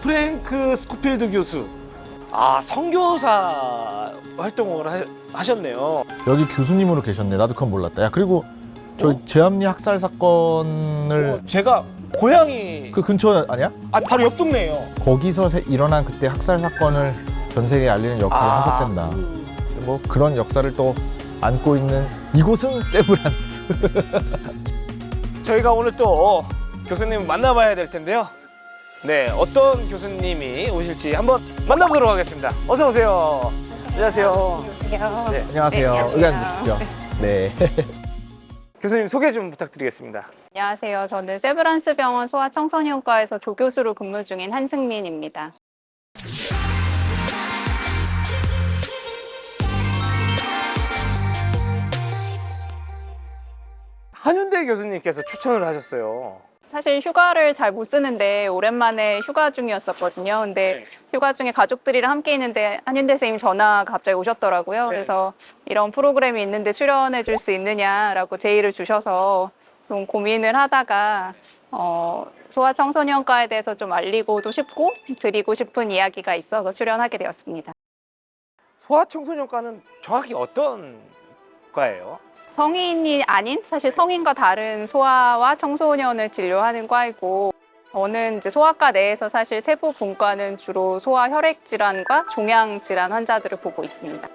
프랭크 스코필드 교수. 아, 선교사 활동을 하셨네요. 여기 교수님으로 계셨네. 나도 그건 몰랐다. 야, 그리고 저 제암리 학살 사건을 제가 고향이 그 근처 아니야? 바로 옆 동네예요. 거기서 일어난 그때 학살 사건을 전 세계에 알리는 역할을 하셨댄다. 뭐 그런 역사를 또 안고 있는 이곳은 세브란스. 저희가 오늘 또 교수님 만나봐야 될 텐데요. 네, 어떤 교수님이 오실지 한번 만나보도록 하겠습니다. 어서 오세요. 안녕하세요. 네. 안녕하세요. 여기 앉으시죠. 네. 교수님 소개 좀 부탁드리겠습니다. 안녕하세요. 저는 세브란스 병원 소아청소년과에서 조교수로 근무 중인 한승민입니다. 한윤대 교수님께서 추천을 하셨어요. 사실 휴가를 잘 못 쓰는데 오랜만에 휴가 중이었었거든요. 근데 휴가 중에 가족들이랑 함께 있는데 한윤대 선생님 전화가 갑자기 오셨더라고요. 그래서 이런 프로그램이 있는데 출연해 줄 수 있느냐라고 제의를 주셔서 좀 고민을 하다가 소아청소년과에 대해서 좀 알리고도 싶고 드리고 싶은 이야기가 있어서 출연하게 되었습니다. 소아청소년과는 정확히 어떤 과예요? 성인이 아닌 사실 성인과 다른 소아와 청소년을 진료하는 과이고, 저는 이제 소아과 내에서 사실 세부 분과는 주로 소아 혈액 질환과 종양 질환 환자들을 보고 있습니다.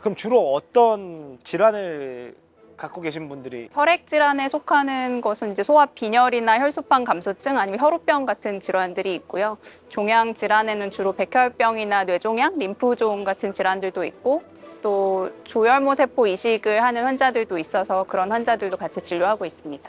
그럼 주로 어떤 질환을 갖고 계신 분들이? 혈액 질환에 속하는 것은 이제 소아 빈혈이나 혈소판 감소증 아니면 혈우병 같은 질환들이 있고요. 종양 질환에는 주로 백혈병이나 뇌종양, 림프종 같은 질환들도 있고, 또 조혈모 세포 이식을 하는 환자들도 있어서 그런 환자들도 같이 진료하고 있습니다.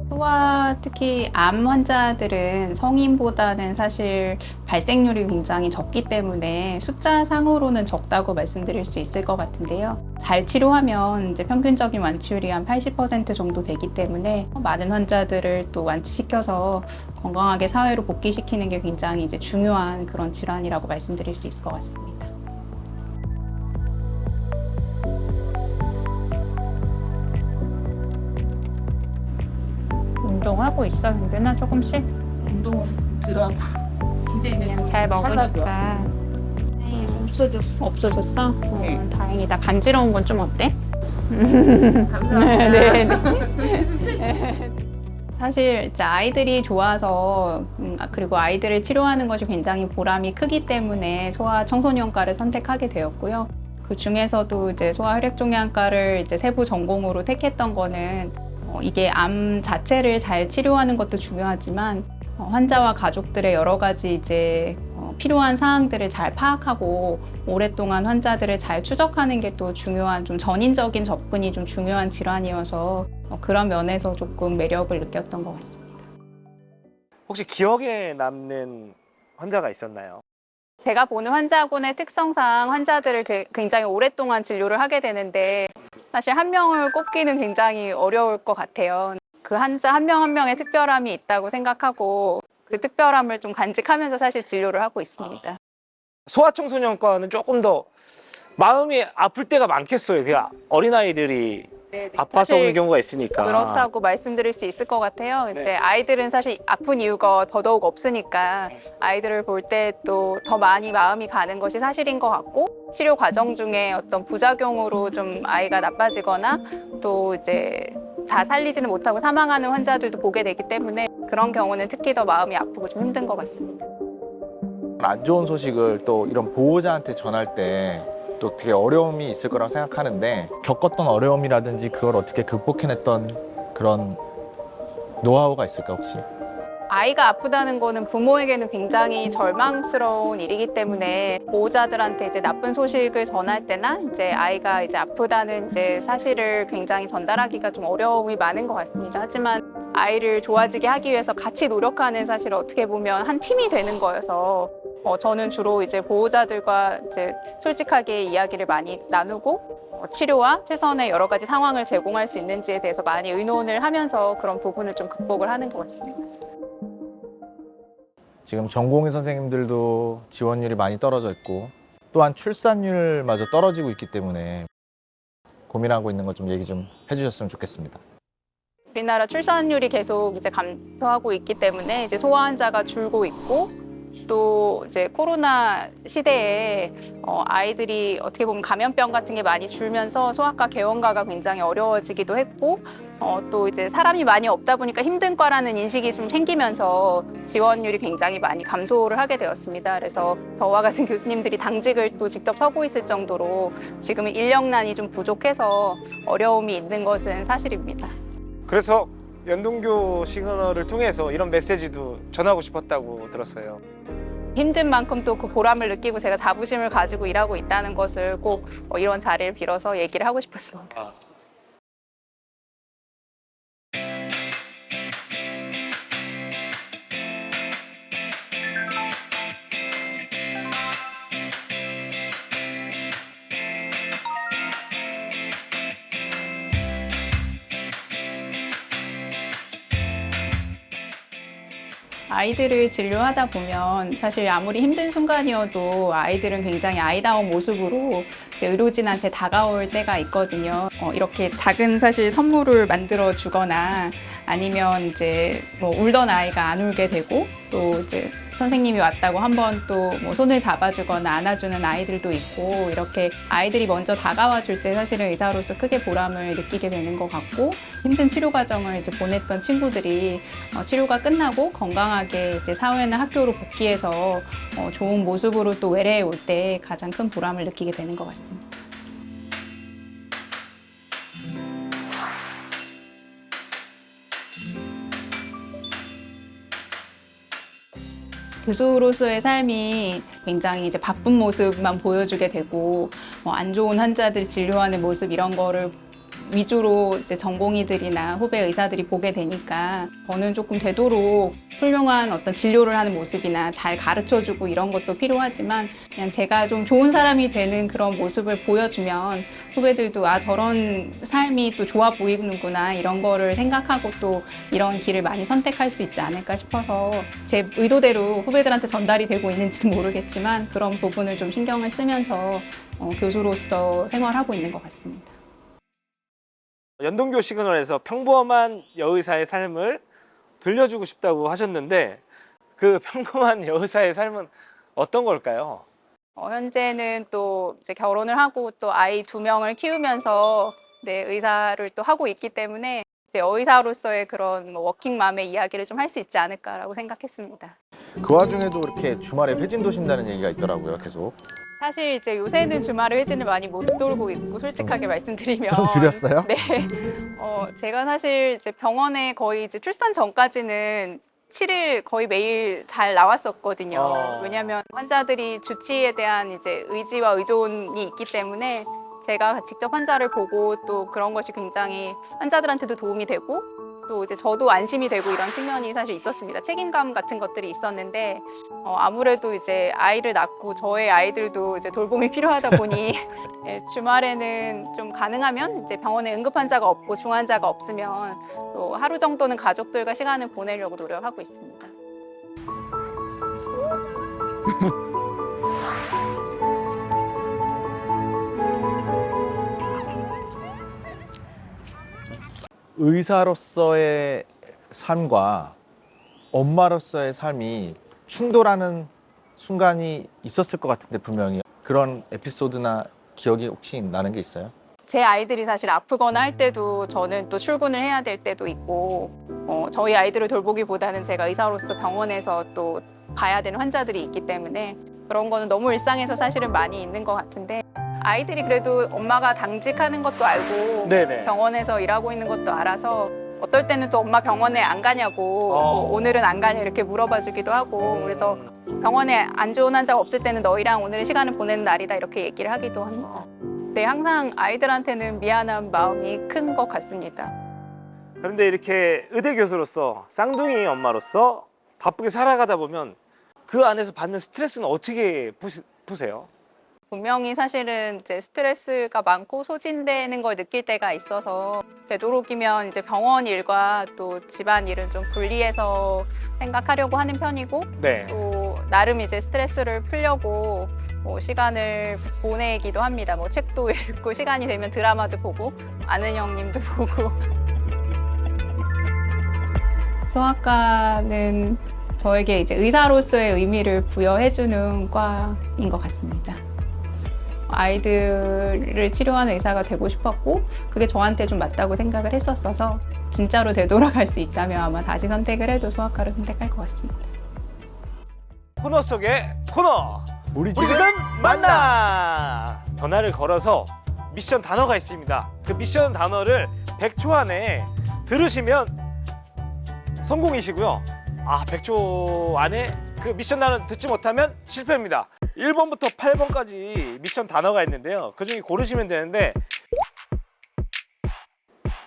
소아 특히 암 환자들은 성인보다는 사실 발생률이 굉장히 적기 때문에 숫자상으로는 적다고 말씀드릴 수 있을 것 같은데요. 잘 치료하면 이제 평균적인 완치율이 한 80% 정도 되기 때문에 많은 환자들을 또 완치시켜서 건강하게 사회로 복귀시키는 게 굉장히 이제 중요한 그런 질환이라고 말씀드릴 수 있을 것 같습니다. 운동하고 있어요. 맨날 조금씩. 운동 들어가고 이제 그냥 잘 먹으니까. 없어졌어. 없어졌어? 네. 다행이다. 간지러운 건 좀 어때? 감사합니다. 네. 사실 이제 아이들이 좋아서 그리고 아이들을 치료하는 것이 굉장히 보람이 크기 때문에 소아 청소년과를 선택하게 되었고요. 그 중에서도 이제 소아혈액종양과를 이제 세부 전공으로 택했던 거는 이게 암 자체를 잘 치료하는 것도 중요하지만 환자와 가족들의 여러 가지 이제 필요한 사항들을 잘 파악하고 오랫동안 환자들을 잘 추적하는 게 또 중요한 좀 전인적인 접근이 좀 중요한 질환이어서 그런 면에서 조금 매력을 느꼈던 것 같습니다. 혹시 기억에 남는 환자가 있었나요? 제가 보는 환자군의 특성상 환자들을 굉장히 오랫동안 진료를 하게 되는데 사실 한 명을 꼽기는 굉장히 어려울 것 같아요. 그 환자 한 명 한 명의 특별함이 있다고 생각하고 그 특별함을 좀 간직하면서 사실 진료를 하고 있습니다. 소아청소년과는 조금 더 마음이 아플 때가 많겠어요. 그 어린아이들이 아파서 오는 경우가 있으니까. 그렇다고 말씀드릴 수 있을 것 같아요. 이제 아이들은 사실 아픈 이유가 더더욱 없으니까 아이들을 볼 때 또 더 많이 마음이 가는 것이 사실인 것 같고, 치료 과정 중에 어떤 부작용으로 좀 아이가 나빠지거나 또 이제 살리지는 못하고 사망하는 환자들도 보게 되기 때문에 그런 경우는 특히 더 마음이 아프고 좀 힘든 것 같습니다. 안 좋은 소식을 또 이런 보호자한테 전할 때 또 되게 어려움이 있을 거라고 생각하는데 겪었던 어려움이라든지 그걸 어떻게 극복해냈던 그런 노하우가 있을까 혹시? 아이가 아프다는 거는 부모에게는 굉장히 절망스러운 일이기 때문에 보호자들한테 이제 나쁜 소식을 전할 때나 이제 아이가 이제 아프다는 이제 사실을 굉장히 전달하기가 좀 어려움이 많은 것 같습니다. 하지만 아이를 좋아지게 하기 위해서 같이 노력하는 사실 어떻게 보면 한 팀이 되는 거여서 저는 주로 이제 보호자들과 이제 솔직하게 이야기를 많이 나누고 치료와 최선의 여러 가지 상황을 제공할 수 있는지에 대해서 많이 의논을 하면서 그런 부분을 좀 극복을 하는 것 같습니다. 지금 전공의 선생님들도 지원율이 많이 떨어져 있고 또한 출산율마저 떨어지고 있기 때문에 고민하고 있는 거 좀 얘기 좀 해주셨으면 좋겠습니다. 우리나라 출산율이 계속 이제 감소하고 있기 때문에 이제 소아 환자가 줄고 있고 또 이제 코로나 시대에 아이들이 어떻게 보면 감염병 같은 게 많이 줄면서 소아과 개원가가 굉장히 어려워지기도 했고 또 이제 사람이 많이 없다 보니까 힘든 과라는 인식이 좀 생기면서 지원율이 굉장히 많이 감소를 하게 되었습니다. 그래서 저와 같은 교수님들이 당직을 또 직접 서고 있을 정도로 지금은 인력난이 좀 부족해서 어려움이 있는 것은 사실입니다. 그래서 연동교 시그널을 통해서 이런 메시지도 전하고 싶었다고 들었어요. 힘든 만큼 또 그 보람을 느끼고 제가 자부심을 가지고 일하고 있다는 것을 꼭 이런 자리를 빌어서 얘기를 하고 싶었습니다. 아이들을 진료하다 보면 사실 아무리 힘든 순간이어도 아이들은 굉장히 아이다운 모습으로 이제 의료진한테 다가올 때가 있거든요. 이렇게 작은 사실 선물을 만들어 주거나 아니면 이제 뭐 울던 아이가 안 울게 되고 또 이제 선생님이 왔다고 한번 또 뭐 손을 잡아주거나 안아주는 아이들도 있고 이렇게 아이들이 먼저 다가와 줄 때 사실은 의사로서 크게 보람을 느끼게 되는 것 같고 힘든 치료 과정을 이제 보냈던 친구들이 치료가 끝나고 건강하게 이제 사회나 학교로 복귀해서 좋은 모습으로 또 외래에 올 때 가장 큰 보람을 느끼게 되는 것 같습니다. 교수로서의 삶이 굉장히 이제 바쁜 모습만 보여주게 되고 안 좋은 환자들 진료하는 모습 이런 거를 위주로 이제 전공의들이나 후배 의사들이 보게 되니까 저는 조금 되도록 훌륭한 어떤 진료를 하는 모습이나 잘 가르쳐주고 이런 것도 필요하지만 그냥 제가 좀 좋은 사람이 되는 그런 모습을 보여주면 후배들도 아 저런 삶이 또 좋아 보이는구나 이런 거를 생각하고 또 이런 길을 많이 선택할 수 있지 않을까 싶어서 제 의도대로 후배들한테 전달이 되고 있는지는 모르겠지만 그런 부분을 좀 신경을 쓰면서 교수로서 생활하고 있는 것 같습니다. 연동교 시그널에서 평범한 여의사의 삶을 들려주고 싶다고 하셨는데 그 평범한 여의사의 삶은 어떤 걸까요? 현재는 또 이제 결혼을 하고 또 아이 2명을 키우면서 네, 의사를 또 하고 있기 때문에 이제 여의사로서의 그런 뭐 워킹맘의 이야기를 좀 할 수 있지 않을까라고 생각했습니다. 그 와중에도 이렇게 주말에 회진 도신다는 얘기가 있더라고요, 계속. 사실 이제 요새는 주말에 회진을 많이 못 돌고 있고 솔직하게 말씀드리면 좀 줄였어요? 네. 제가 사실 이제 병원에 거의 이제 출산 전까지는 7일 거의 매일 잘 나왔었거든요. 왜냐하면 환자들이 주치의에 대한 이제 의지와 의존이 있기 때문에 제가 직접 환자를 보고 또 그런 것이 굉장히 환자들한테도 도움이 되고 또 이제 저도 안심이 되고 이런 측면이 사실 있었습니다. 책임감 같은 것들이 있었는데 아무래도 이제 아이를 낳고 저의 아이들도 이제 돌봄이 필요하다 보니 예, 주말에는 좀 가능하면 이제 병원에 응급 환자가 없고 중환자가 없으면 또 하루 정도는 가족들과 시간을 보내려고 노력하고 있습니다. 의사로서의 삶과 엄마로서의 삶이 충돌하는 순간이 있었을 것 같은데 분명히 그런 에피소드나 기억이 혹시 나는 게 있어요? 제 아이들이 사실 아프거나 할 때도 저는 또 출근을 해야 될 때도 있고 저희 아이들을 돌보기보다는 제가 의사로서 병원에서 또 봐야 되는 환자들이 있기 때문에 그런 거는 너무 일상에서 사실은 많이 있는 것 같은데 아이들이 그래도 엄마가 당직하는 것도 알고 네네. 병원에서 일하고 있는 것도 알아서 어떨 때는 또 엄마 병원에 안 가냐고 뭐 오늘은 안 가냐 이렇게 물어봐 주기도 하고 그래서 병원에 안 좋은 환자가 없을 때는 너희랑 오늘은 시간을 보내는 날이다 이렇게 얘기를 하기도 합니다. 네, 항상 아이들한테는 미안한 마음이 큰 것 같습니다. 그런데 이렇게 의대 교수로서 쌍둥이 엄마로서 바쁘게 살아가다 보면 그 안에서 받는 스트레스는 어떻게 푸세요? 분명히 사실은 이제 스트레스가 많고 소진되는 걸 느낄 때가 있어서 되도록이면 이제 병원 일과 또 집안 일은 좀 분리해서 생각하려고 하는 편이고 네. 또 나름 이제 스트레스를 풀려고 뭐 시간을 보내기도 합니다. 뭐 책도 읽고 시간이 되면 드라마도 보고 아는 형님도 보고. 소아과는 저에게 이제 의사로서의 의미를 부여해주는 과인 것 같습니다. 아이들을 치료하는 의사가 되고 싶었고 그게 저한테 좀 맞다고 생각을 했었어서 진짜로 되돌아갈 수 있다면 아마 다시 선택을 해도 소아과를 선택할 것 같습니다. 코너 속의 코너. 우리 우리 지금 만나. 전화를 걸어서 미션 단어가 있습니다. 그 미션 단어를 100초 안에 들으시면 성공이시고요. 100초 안에 그 미션 단어 듣지 못하면 실패입니다. 1번부터 8번까지 미션 단어가 있는데요. 그중에 고르시면 되는데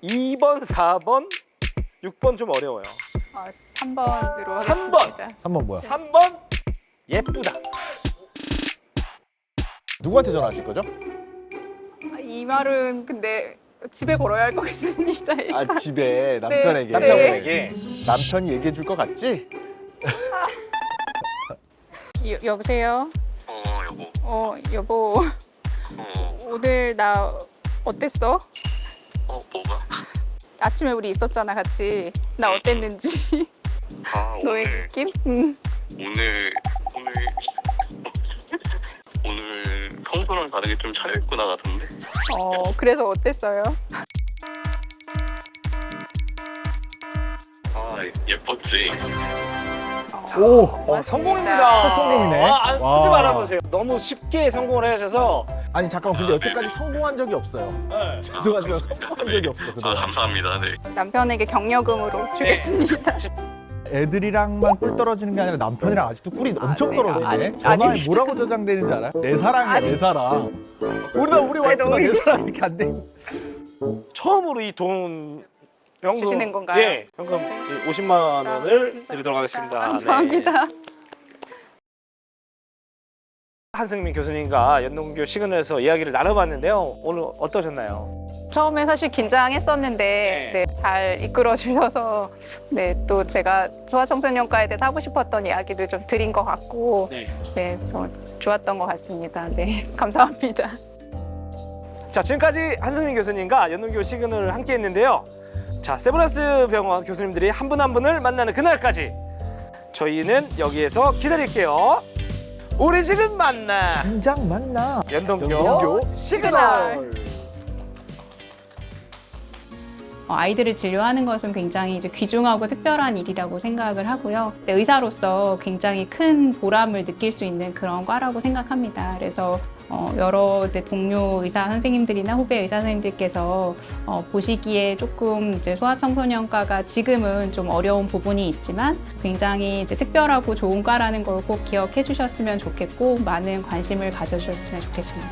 2번, 4번, 6번 좀 어려워요. 3번으로 3번. 하겠습니다. 3번 뭐야? 3번 예쁘다. 누구한테 전화하실 거죠? 이 말은 근데 집에 걸어야 할 것 같습니다. 아 집에 남편에게. 남편분에게. 남편이 얘기해 줄 것 같지? 여보세요? 여보. 여보. 오늘 나 어땠어? 뭐가? 아침에 우리 있었잖아 같이. 나 어땠는지. 너의 오늘 느낌? 응. 오늘 평소랑 다르게 좀 차려입고 나가던데? 그래서 어땠어요? 예뻤지? 오. 성공입니다. 성공이네. 하지 와. 말아보세요. 너무 쉽게 성공을 하셔서. 아니 잠깐만 근데 여태까지 성공한 적이 없어요. 네. 죄송하지만 성공한 적이 없어. 그동안. 감사합니다. 네. 남편에게 격려금으로 주겠습니다. 애들이랑만 꿀 떨어지는 게 아니라 남편이랑 아직도 꿀이 엄청 네. 떨어지네. 전화에 아닙니다. 뭐라고 저장되는지 알아요? 내 사랑이야 내 사랑. 우리 와이프가 내 사랑 이렇게 안 돼. 처음으로 이 돈 현금 주시는 건가요? 예, 현금 50만 원을 드리도록 하겠습니다. 감사합니다. 네. 한승민 교수님과 연동교 시그널에서 이야기를 나눠봤는데요. 오늘 어떠셨나요? 처음에 사실 긴장했었는데 네. 잘 이끌어 주셔서 또 제가 소아청소년과에 대해서 하고 싶었던 이야기도 좀 드린 것 같고 저 좋았던 것 같습니다. 네, 감사합니다. 자, 지금까지 한승민 교수님과 연동교 시그널을 함께 했는데요. 자, 세브란스 병원 교수님들이 한 분 한 분을 만나는 그날까지 저희는 여기에서 기다릴게요. 우리 지금 만나. 당장 만나. 연동교 시그널. 아이들을 진료하는 것은 굉장히 이제 귀중하고 특별한 일이라고 생각을 하고요. 의사로서 굉장히 큰 보람을 느낄 수 있는 그런 과라고 생각합니다. 그래서 여러 동료 의사 선생님들이나 후배 의사 선생님들께서 보시기에 조금 이제 소아청소년과가 지금은 좀 어려운 부분이 있지만 굉장히 이제 특별하고 좋은 과라는 걸 꼭 기억해 주셨으면 좋겠고 많은 관심을 가져주셨으면 좋겠습니다.